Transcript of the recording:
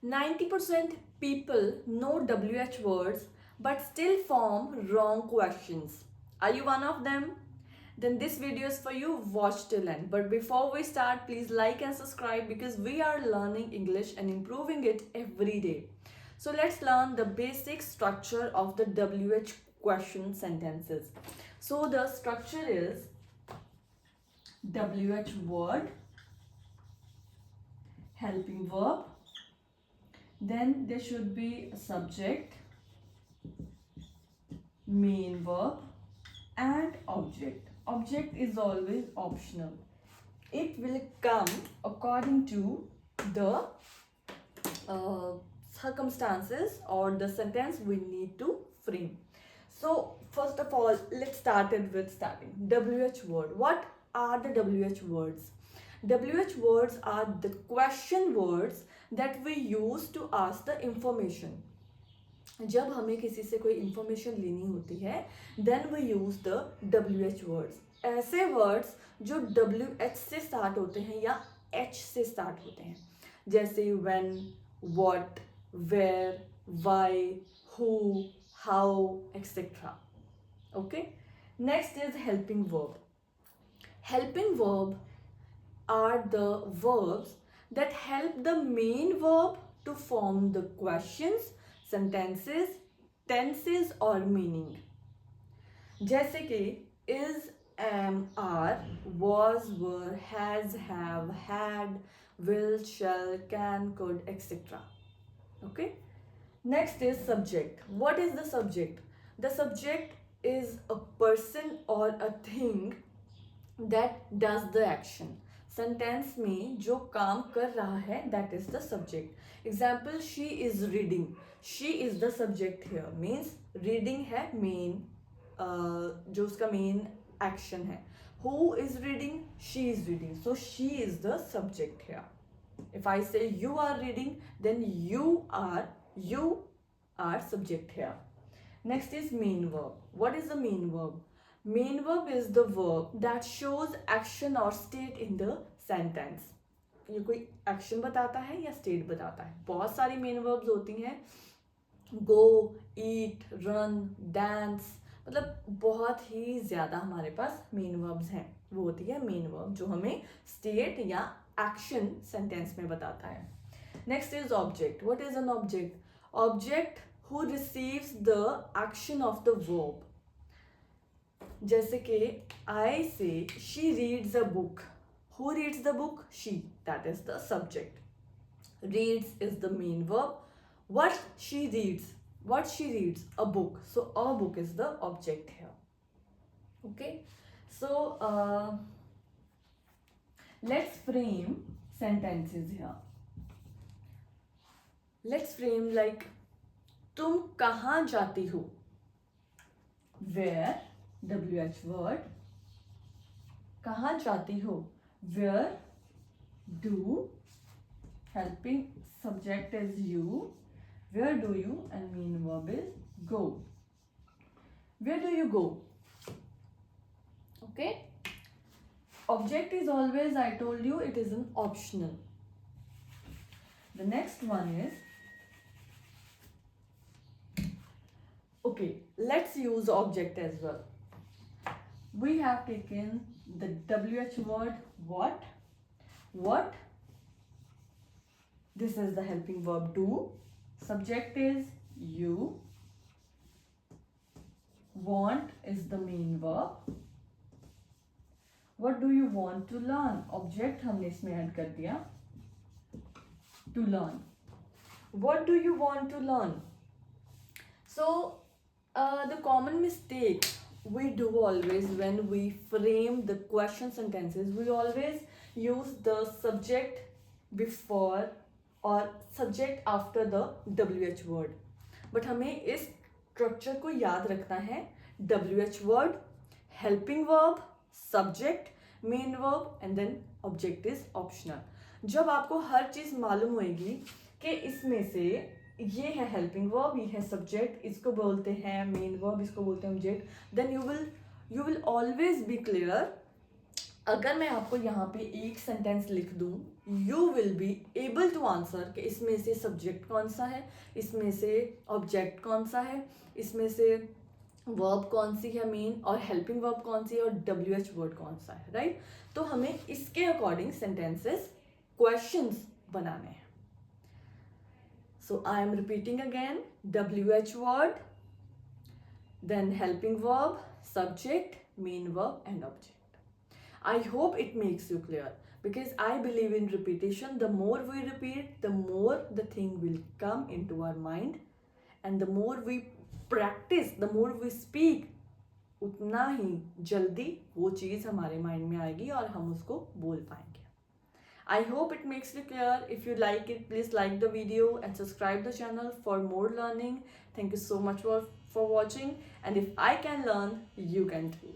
90% people know WH words but still form wrong questions. Are you one of them? Then this video is for you. Watch till end. But before we start, please like and subscribe because we are learning English and improving it every day. So let's learn the basic structure of the WH question sentences. So the structure is WH word, helping verb, then there should be a subject, main verb, and object. Object is always optional. It will come according to the circumstances or the sentence we need to frame. So first of all, let's start it with starting. WH word. What are the WH words? WH words are the question words that we use to ask the information. जब हमें किसी से कोई information लेनी होती है then we use the WH words. ऐसे words जो WH से स्टार्ट होते हैं या H से स्टार्ट होते हैं, जैसे when, what, where, why, who, how, etc. Okay. Next is helping verb. Helping verb are the verbs that help the main verb to form the questions, sentences, tenses और meaning. जैसे कि is, am, are, was, were, has, have, had, will, shall, can, could, etc. Okay. Next is subject. What is the subject? The subject is a person or a thing that does the action. Sentence में जो काम कर रहा है that is the subject. Example, she is reading. She is the subject here. Means reading है main, जो उसका main action है. Who is reading? She is reading. So she is the subject here. if I say you are reading, then you are subject here. Next is main verb. What is the main verb? Main verb is the verb that shows action or state in the sentence. ये कोई action बताता है या state बताता है. बहुत सारी main verbs होती हैं. गो, ईट, रन, डांस, मतलब बहुत ही ज़्यादा हमारे पास मेन वर्ब्स हैं. वो होती है मेन वर्ब जो हमें स्टेट या एक्शन सेंटेंस में बताता है. Next is object. What is an object? Object who receives the action of the verb. जैसे कि आई से she reads a book. Who reads the book? She. That is the subject. Reads is the main verb. What she reads? What she reads? A book. So a book is the object here. Okay. So let's frame sentences here. Let's frame like तुम कहाँ जाती हो? Where, WH word. कहाँ जाती हो? Where, do. Helping subject is you. Where do you? And main verb is go. Where do you go? Okay. Object is always, I told you, it is an optional. The next one is, okay, let's use object as well. We have taken the WH word what. What? This is the helping verb do. Subject is you. Want is the main verb. What do you want to learn? Object हमने इसमें add कर दिया. To learn. What do you want to learn? So the common mistake we do always when we frame the question sentences, we always use the subject before और subject after the WH word. But हमें इस structure को याद रखना है. WH word, helping verb, subject, main verb and then object is optional. जब आपको हर चीज़ मालूम होएगी कि इसमें से ये है हेल्पिंग वर्ब, ये है सब्जेक्ट, इसको बोलते हैं मेन वर्ब, इसको बोलते हैं object, then you will always be clear अगर मैं आपको यहाँ पे एक सेंटेंस लिख दूँ, you will be able to answer कि इसमें से सब्जेक्ट कौन सा है, इसमें से ऑब्जेक्ट कौन सा है, इसमें से वर्ब कौन सी है मेन, और हेल्पिंग वर्ब कौन सी है, और WH वर्ड कौन सा है, राइट। तो हमें इसके अकॉर्डिंग सेंटेंसेस क्वेश्चंस बनाने हैं. So I am repeating again: WH word, then helping verb, subject, main verb and object. I hope it makes you clear, because I believe in repetition. The more we repeat, the more the thing will come into our mind, and the more we practice, the more we speak, उतना ही जल्दी वो चीज़ हमारे mind में आएगी और हम उसको बोल पाएंगे. I hope it makes you clear. If you like it, please like the video and subscribe the channel for more learning. Thank you so much for watching. And if I can learn, you can too.